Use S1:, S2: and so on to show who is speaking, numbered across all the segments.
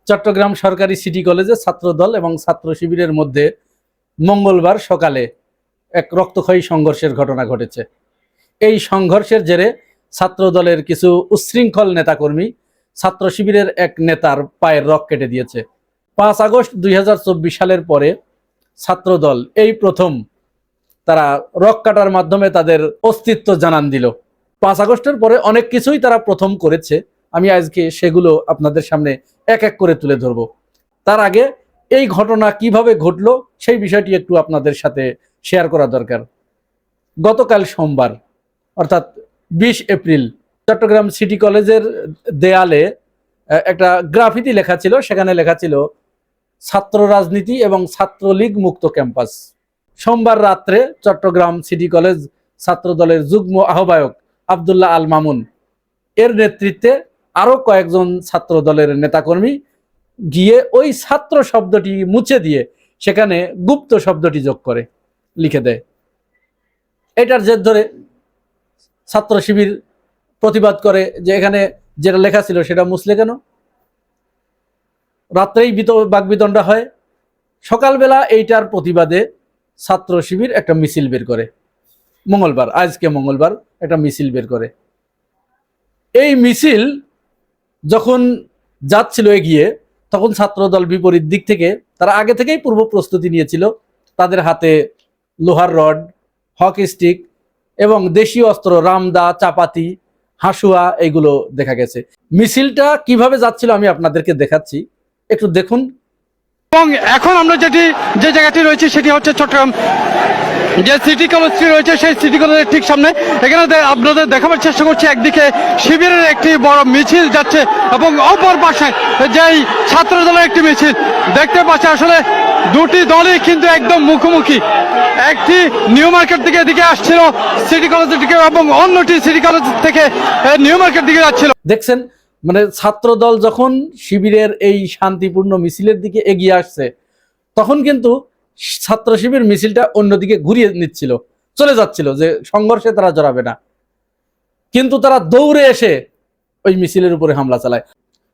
S1: চট্টগ্রাম সরকারি সিটি কলেজে ছাত্রদল এবং ছাত্র শিবিরের মধ্যে মঙ্গলবার সকালে এক রক্তক্ষয়ী সংঘর্ষের ঘটনা ঘটেছে। এই সংঘর্ষের জেরে ছাত্রদলের কিছু উচ্ছৃঙ্খল নেতাকর্মী ছাত্র শিবিরের এক নেতার পায়ের রক কেটে দিয়েছে। 5 আগস্ট 2024 সালের পরে ছাত্রদল এই প্রথম তারা রক কাটার মাধ্যমে তাদের অস্তিত্ব জানান দিল। 5 আগস্টের পরে অনেক কিছুই তারা প্রথম করেছে, আমি আজকে সেগুলো আপনাদের সামনে এক এক করে তুলে ধরব। তার আগে এই ঘটনা কিভাবে ঘটলো সেই বিষয়টি একটু আপনাদের সাথে শেয়ার করা দরকার। গতকাল সোমবার অর্থাৎ 20 এপ্রিল চট্টগ্রাম সিটি কলেজের দেয়ালে একটা গ্রাফিতি লেখা ছিল, সেখানে লেখা ছিল ছাত্র রাজনীতি এবং ছাত্রলীগ মুক্ত ক্যাম্পাস। সোমবার রাত্রে চট্টগ্রাম সিটি কলেজ ছাত্র দলের যুগ্ম আহ্বায়ক আব্দুল্লাহ আল মামুন এর নেতৃত্বে আরো কয়েকজন ছাত্র দলের নেতাকর্মী গিয়ে ওই ছাত্র শব্দটি মুছে দিয়ে সেখানে গুপ্ত শব্দটি যোগ করে লিখে দেয়। এটার জের ধরে ছাত্র শিবির প্রতিবাদ করে যে এখানে যেটা লেখা ছিল সেটা মুছলে কেন। রাত্রেই বাকবিতণ্ডা হয়। সকালবেলা এইটার প্রতিবাদে ছাত্র শিবির একটা মিছিল বের করে, আজকে মঙ্গলবার একটা মিছিল বের করে। এই মিছিল যখন যাচ্ছিল এগিয়ে, তখন ছাত্রদল বিপরীত দিক থেকে তারা আগে থেকেই পূর্ব প্রস্তুতি নিয়েছিল। তাদের হাতে লোহার রড, হকি স্টিক এবং দেশীয় অস্ত্র রামদা, চাপাতি, হাসুয়া এগুলো দেখা গেছে। মিছিলটা কিভাবে যাচ্ছিল আমি আপনাদেরকে দেখাচ্ছি, একটু দেখুন।
S2: এবং এখন আমরা যে জায়গাটি রয়েছে সেটি হচ্ছে চট্টগ্রাম যে সিটি কলেজটি রয়েছে সেই সিটি কলেজের ঠিক সামনে। এখানে আপনাদের দেখাবার চেষ্টা করছি, একদিকে শিবিরের একটি বড় মিছিল যাচ্ছে এবং অপর পাশে যেই ছাত্র দলের একটি মিছিল দেখতে পাচ্ছে। আসলে দুটি দলই কিন্তু একদম মুখোমুখি। একটি নিউ মার্কেট থেকে এদিকে আসছিল সিটি কলেজের দিকে এবং অন্যটি সিটি কলেজ থেকে নিউ মার্কেট দিকে যাচ্ছিল।
S1: দেখছেন, মানে ছাত্র দল যখন শিবিরের এই শান্তিপূর্ণ মিছিলের দিকে এগিয়ে আসছে, তখন কিন্তু ছাত্র শিবির মিছিলটা অন্যদিকে ঘুরিয়ে নিচ্ছিল, চলে যাচ্ছিল যে সংঘর্ষে তারা জড়াবে না। কিন্তু তারা দৌড়ে এসে ওই মিছিলের উপরে হামলা চালায়।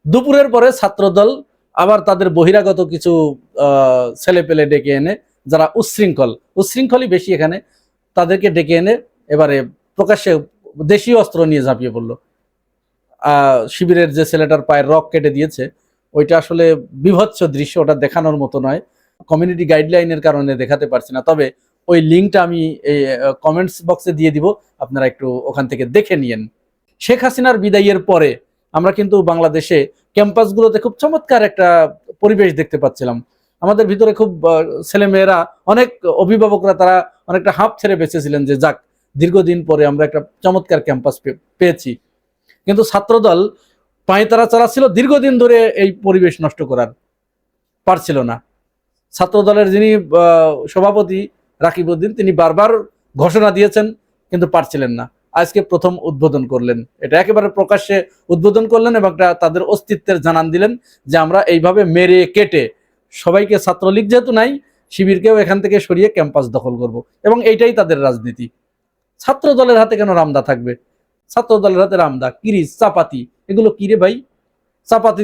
S1: দুপুরের পরে ছাত্রদল আবার তাদের বহিরাগত কিছু ছেলে পেলে ডেকে এনে, যারা উচ্ছৃঙ্খলই বেশি এখানে, তাদেরকে ডেকে এনে এবারে প্রকাশ্যে দেশীয় অস্ত্র নিয়ে ঝাঁপিয়ে পড়লো। শিবিরের যে ছেলেটার পায়ের রক কেটে দিয়েছে, ওইটা আসলে বিভৎস দৃশ্য, ওটা দেখানোর মতো নয়। কমিউনিটি গাইডলাইনের কারণে দেখাতে পারছি না, তবে ওই লিঙ্কটা আমি এই কমেন্টস বক্সে দিয়ে দিব, আপনারা একটু ওখান থেকে দেখে নিয়েন। শেখ হাসিনার বিদায়ের পরে আমরা কিন্তু বাংলাদেশে ক্যাম্পাসগুলোতে খুব চমৎকার একটা পরিবেশ দেখতে পাচ্ছিলাম। আমাদের ভিতরে খুব ছেলেমেয়েরা, অনেক অভিভাবকরা তারা অনেকটা হাঁপ ছেড়ে বেঁচেছিলেন যে যাক, দীর্ঘদিন পরে আমরা একটা চমৎকার ক্যাম্পাস পেয়েছি। কিন্তু ছাত্রদল পায়তারা চালাচ্ছিল দীর্ঘদিন ধরে, এই পরিবেশ নষ্ট করার পারছিল না। ছাত্রদলের যিনি সভাপতি রাকিব উদ্দিন, তিনি বারবার ঘোষণা দিয়েছেন কিন্তু পারছিলেন না। আজকে প্রথম উদ্বোধন করলেন, এটা একেবারে প্রকাশ্যে উদ্বোধন করলেন এবং তাদের অস্তিত্বের জানান দিলেন যে আমরা এইভাবে মেরে কেটে সবাইকে, ছাত্রলীগ যেহেতু নাই, শিবিরকেও এখান থেকে সরিয়ে ক্যাম্পাস দখল করব, এবং এইটাই তাদের রাজনীতি। ছাত্র দলের হাতে কেন রামদা থাকবে? ছাত্র দলের হাতে রামদা, কিরিচ, চাপাতি, এগুলো কিরে ভাই? চাপাতি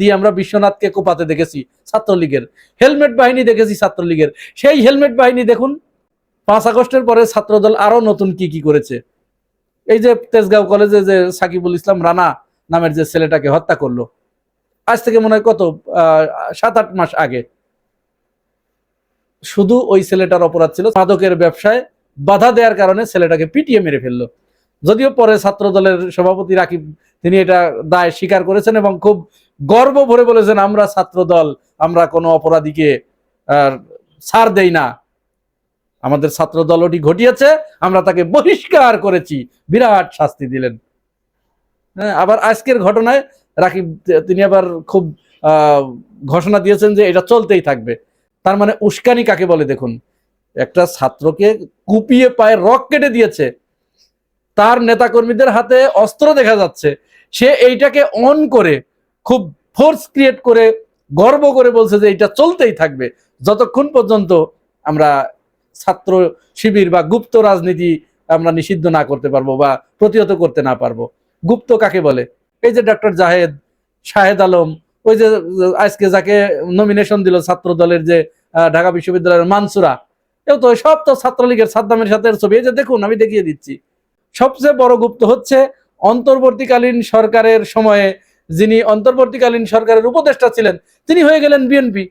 S1: দিয়ে আমরা বিশ্বনাথকে কোপাতে দেখেছি ছাত্রলীগের, হেলমেট বাহিনী দেখেছি ছাত্রলীগের। সেই হেলমেট বাহিনী দেখুন 5 আগস্টের পরে ছাত্রদল আরো নতুন কি করেছে। এই যে তেজগাঁও কলেজে যে সাকিবুল ইসলাম রানা নামের যে ছেলেটাকে হত্যা করলো, আজ থেকে মনে হয় কত 7-8 মাস আগে, শুধু ওই ছেলেটার অপরাধ ছিল মাদকের ব্যবসায় বাধা দেওয়ার কারণে ছেলেটাকে পিটিয়ে মেরে ফেললো। যদিও পরে ছাত্র দলের সভাপতি রাকিব, তিনি এটা দায় স্বীকার করেছেন এবং খুব গর্ব ভরে বলেছেন, আমরা ছাত্র দল, আমরা কোনো অপরাধীকে ছাড় দেই না, আমাদের ছাত্র দল ওটি ঘটিয়েছে, আমরা তাকে বহিষ্কার করেছি, বিরাট শাস্তি দিলেন। হ্যাঁ, আবার আজকের ঘটনায় রাকিব তিনি আবার খুব ঘোষণা দিয়েছেন যে এটা চলতেই থাকবে। তার মানে উস্কানি কাকে বলে দেখুন, একটা ছাত্রকে কুপিয়ে পায়ে রক কেটে দিয়েছে, তার নেতাকর্মীদের হাতে অস্ত্র দেখা যাচ্ছে, সে এইটাকে অন করে খুব ফোর্স ক্রিয়েট করে গর্ব করে বলছে যে এটা চলতেই থাকবে যতক্ষণ পর্যন্ত আমরা ছাত্র শিবির বা গুপ্ত রাজনীতি আমরা নিষিদ্ধ না করতে পারবো বা প্রতিহত করতে না পারবো। গুপ্ত কাকে বলে? এই যে ডক্টর জাহেদ, শাহেদ আলম, ওই যে আজকে যাকে নমিনেশন দিল ছাত্র দলের যে ঢাকা বিশ্ববিদ্যালয়ের মানসুরা, এও তো সব তো ছাত্রলীগের সাদ্দামের সাথে ছবি। এই যে দেখুন, আমি দেখিয়ে দিচ্ছি। সবচেয়ে বড় গুপ্ত হচ্ছে অন্তর্বর্তীকালীন সরকারের সময়ে যিনি অন্তর্বর্তীকালীন সরকারের উপদেষ্টা ছিলেন, তিনি হয়ে গেলেন বিএনপি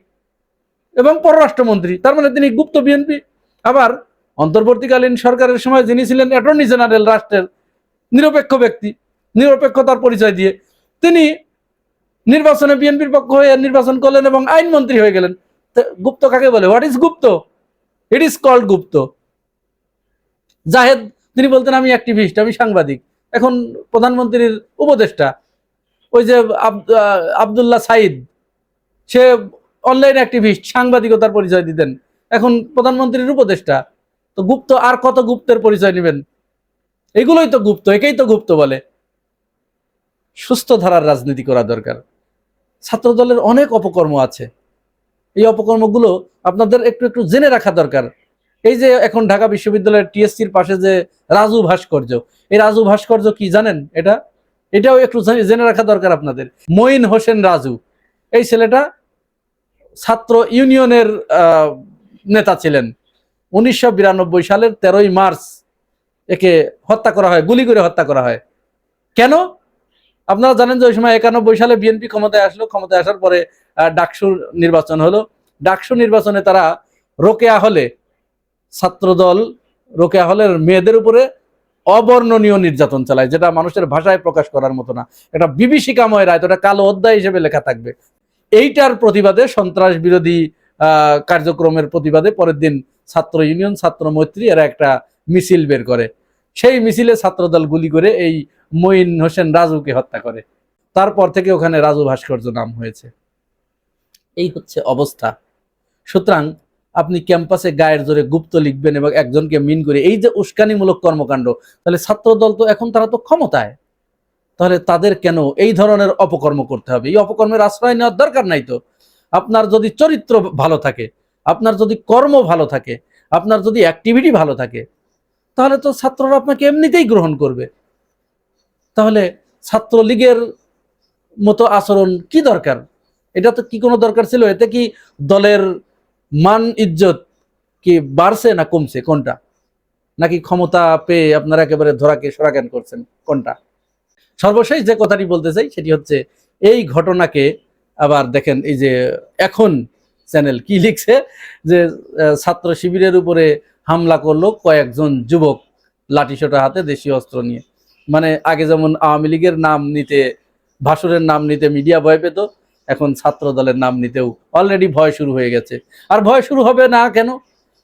S1: এবং পররাষ্ট্রমন্ত্রী। তার মানে তিনি গুপ্ত বিএনপি। আবার অন্তর্বর্তীকালীন সরকারের সময় যিনি ছিলেন অ্যাটর্নি জেনারেল, রাষ্ট্রের নিরপেক্ষ ব্যক্তি, নিরপেক্ষতার পরিচয় দিয়ে তিনি নির্বাচনে বিএনপির পক্ষ হয়ে নির্বাচন করলেন এবং আইনমন্ত্রী হয়ে গেলেন। গুপ্ত কাকে বলে? What is gupta? It is called gupta. Zahed, তিনি বলতেন আমি অ্যাক্টিভিস্ট, আমি সাংবাদিক, এখন প্রধানমন্ত্রীর উপদেষ্টা। ওই যে আব্দুল্লাহ সাইদ, সে অনলাইন অ্যাক্টিভিস্ট, সাংবাদিকতার পরিচয় দিতেন, এখন প্রধানমন্ত্রীর উপদেষ্টা। তো গুপ্ত আর কত গুপ্তের পরিচয় নেবেন? এগুলোই তো গুপ্ত, একেই তো গুপ্ত বলে। সুস্থ ধারার রাজনীতি করা দরকার। ছাত্র দলের অনেক অপকর্ম আছে, এই অপকর্মগুলো আপনাদের একটু একটু জেনে রাখা দরকার। এই যে এখন ঢাকা বিশ্ববিদ্যালয়ের টিএসসির পাশে যে রাজু ভাস্কর্য, এই রাজু ভাস্কর্য কি জানেন? এটাও একটু জেনে রাখা দরকার আপনাদের। মঈন হোসেন রাজু, এই ছেলেটা ছাত্র ইউনিয়নের নেতা ছিলেন। 1992 সালের 13ই মার্চ একে হত্যা করা হয়, গুলি করে হত্যা করা হয়। কেন? আপনারা জানেন যে ওই সময় 91 সালে বিএনপি ক্ষমতায় আসলো। ক্ষমতায় আসার পরে ডাকসু নির্বাচন হলো। ডাকসু নির্বাচনে তারা রোকেয়া হলে, ছাত্রদল রোকেয়া হলের মেয়েদের উপরে অবর্ণনীয় নির্যাতন চালায়, যেটা মানুষের ভাষায় প্রকাশ করার মতো না। এটা বিভীষিকাময় রায়, এটা কালো অধ্যায় হিসেবে লেখা থাকবে। এইটার প্রতিবাদে, সন্ত্রাস বিরোধী কার্যক্রমের প্রতিবাদে পরের দিন ছাত্র ইউনিয়ন, ছাত্র মৈত্রী এরা একটা মিছিল বের করে। সেই মিছিলে ছাত্রদল গুলি করে এই মঈন হোসেন রাজুকে হত্যা করে। তারপর থেকে ওখানে রাজু ভাস্কর্য নাম হয়েছে। এই হচ্ছে অবস্থা। সুতরাং আপনি ক্যাম্পাসে গায়ের জোরে গুপ্ত লিখবেন এবং একজনকে মিন করে, এই যে উস্কানিমূলক কর্মকাণ্ড, তাহলে ছাত্রদল তো এখন তারা তো ক্ষমতায়, তাহলে তাদের কেন এই ধরনের অপকর্ম করতে হবে? এই অপকর্মের আশ্রয় নেওয়ার দরকার নাই তো। আপনার যদি চরিত্র ভালো থাকে, আপনার যদি কর্ম ভালো থাকে, আপনার যদি অ্যাক্টিভিটি ভালো থাকে, তাহলে তো ছাত্ররা আপনাকে এমনিতেই গ্রহণ করবে। তাহলে ছাত্রলীগের মতো আচরণ কি দরকার? এটা তো কি কোনো দরকার ছিল? এতে কি দলের মান ইজ্জত কি বাড়ছে না কমছে? কোনটা? নাকি ক্ষমতা পেয়ে আপনারা একেবারে ধরাকে সরাজ্ঞান করছেন? কোনটা? সর্বশেষ যে কথাটি বলতে চাই সেটি হচ্ছে, এই ঘটনাকে আবার দেখেন, এই যে এখন চ্যানেল কি লিখছে যে ছাত্র শিবিরের উপরে হামলা করলো কয়েকজন যুবক লাঠিসোঁটা হাতে, দেশীয় অস্ত্র নিয়ে। মানে আগে যেমন আওয়ামী লীগের নাম নিতে, ভাসুরের নাম নিতে মিডিয়া ভয় পেত, এখন ছাত্র দলের নাম নিতেও অলরেডি ভয় শুরু হয়ে গেছে। আর ভয় শুরু হবে না কেন?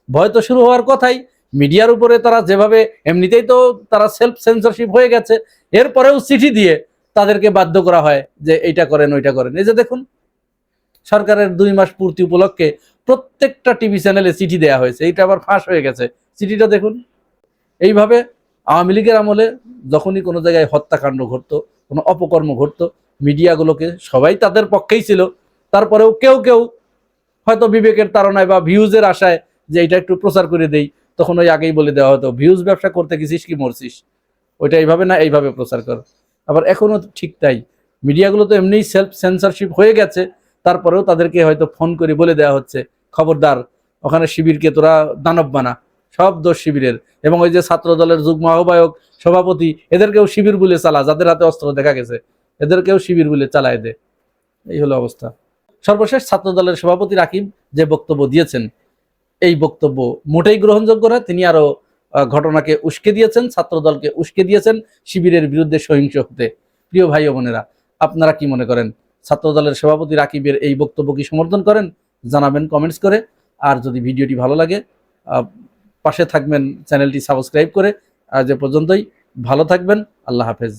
S1: ভয় তো শুরু হওয়ার কথাই। মিডিয়ার উপরে তারা যেভাবে, এমনিতেই তো তারা সেলফ সেন্সরশিপ হয়ে গেছে, এরপরেও চিঠি দিয়ে তাদেরকে বাধ্য করা হয় যে এইটা করেন ওইটা করেন। এই যে দেখুন, সরকারের 2 মাস পূর্তি উপলক্ষে প্রত্যেকটা টিভি চ্যানেলে চিঠি দেওয়া হয়েছে। এইটা আবার ফাঁস হয়ে গেছে, চিঠিটা দেখুন। এইভাবে আওয়ামী লীগের আমলে যখনই কোনো জায়গায় হত্যাকাণ্ড ঘটতো, কোনো অপকর্ম ঘটতো, মিডিয়াগুলোকে, সবাই তাদের পক্ষেই ছিল, তারপরেও কেউ কেউ হয়তো বিবেকের তাড়নায় বা ভিউজের আশায় যে এটা একটু প্রচার করে দেই, তখন ওই আগেই বলে দেওয়া হতো ভিউজ ব্যবসা করতে গেছিস কি মরছিস, ওইটা এইভাবে না এইভাবে প্রচার কর। আবার এখনো ঠিক তাই, মিডিয়াগুলো তো এমনিই সেলফ সেন্সরশিপ হয়ে গেছে, তারপরেও তাদেরকে হয়তো ফোন করে বলে দেওয়া হচ্ছে খবরদার ওখানে শিবিরকে তোরা দানব বানা, সব দোষ শিবিরের। এবং ওই যে ছাত্র দলের যুগ্ম আহ্বায়ক, সভাপতি, এদেরকেও শিবির বলে চালা, যাদের হাতে অস্ত্র দেখা গেছে এদেরকেও শিবির বলে চালায় দে। এই হলো অবস্থা। সর্বশেষ ছাত্র দলের সভাপতি রাকিব যে বক্তব্য দিয়েছেন, এই বক্তব্য মোটেই গ্রহণযোগ্য নয়। তিনি আরো ঘটনাকে উস্কে দিয়েছেন, ছাত্র দলকে উস্কে দিয়েছেন শিবিরের বিরুদ্ধে সহিংস হতে। প্রিয় ভাই ও বোনেরা, আপনারা কি মনে করেন? ছাত্র দলের সভাপতি রাকিবের এই বক্তব্য কি সমর্থন করেন? জানাবেন কমেন্টস করে। আর যদি ভিডিওটি ভালো লাগে, পাশে থাকবেন চ্যানেলটি সাবস্ক্রাইব করে। আজ এ পর্যন্তই, ভালো থাকবেন, আল্লাহ হাফেজ।